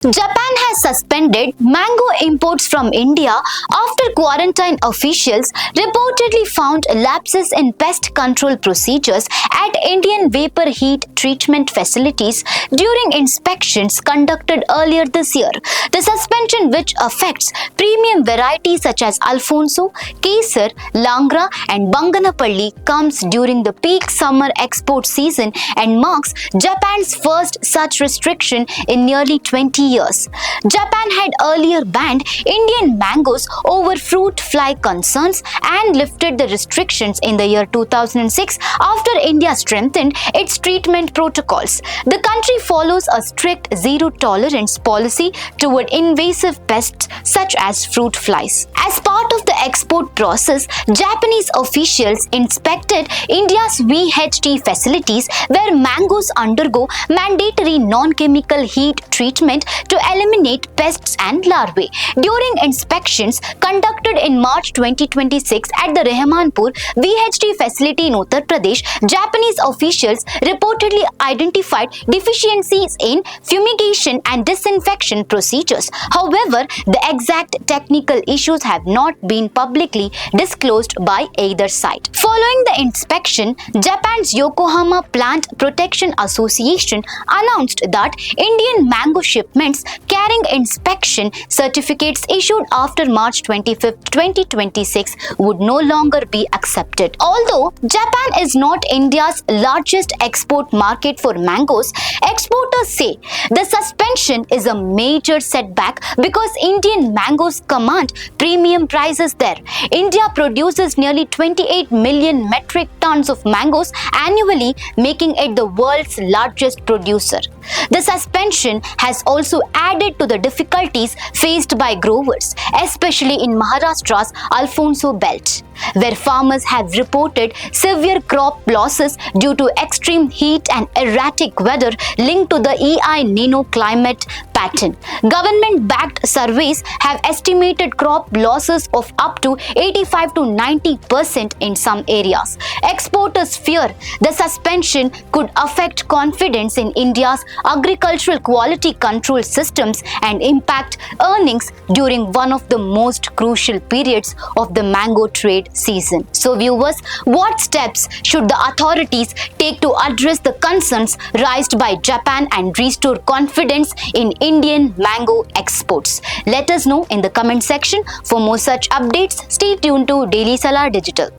Japan has suspended mango imports from India after quarantine officials reportedly found lapses in pest control procedures at Indian Vapour Heat Treatment facilities during inspections conducted earlier this year. The suspension, which affects premium varieties such as Alphonso, Kesar, Langra and Banganapalli, comes during the peak summer export season and marks Japan's first such restriction in nearly 20 years. Japan had earlier banned Indian mangoes over fruit fly concerns and lifted the restrictions in the year 2006 after India strengthened its treatment protocols. The country follows a strict zero-tolerance policy toward invasive pests such as fruit flies. As part of the export process, Japanese officials inspected India's VHT facilities where mangoes undergo mandatory non-chemical heat treatment to eliminate pests and larvae. During inspections conducted in March 2026 at the Rahmanpur VHT facility in Uttar Pradesh, Japanese officials reportedly identified deficiencies in fumigation and disinfection procedures. However, the exact technical issues have not been publicly disclosed by either side. Following the inspection, Japan's Yokohama Plant Protection Association announced that Indian mango shipments carrying inspection certificates issued after March 25, 2026 would no longer be accepted. Although Japan is not India's largest export market for mangoes, exporters say the suspension is a major setback because Indian mangoes command premium prices there. India produces nearly 28 million metric tons of mangoes annually, making it the world's largest producer. The suspension has also added to the difficulties faced by growers, especially in Maharashtra's Alphonso belt, where farmers have reported severe crop losses due to extreme heat and erratic weather linked to the Nino climate pattern. Government-backed surveys have estimated crop losses of up to 85 to 90% in some areas. Exporters fear the suspension could affect confidence in India's agricultural quality control systems and impact earnings during one of the most crucial periods of the mango trade season. So viewers, what steps should the authorities take to address the concerns raised by Japan and restore confidence in Indian mango exports? Let us know in the comment section. For more such updates, stay tuned to Daily Salar Digital.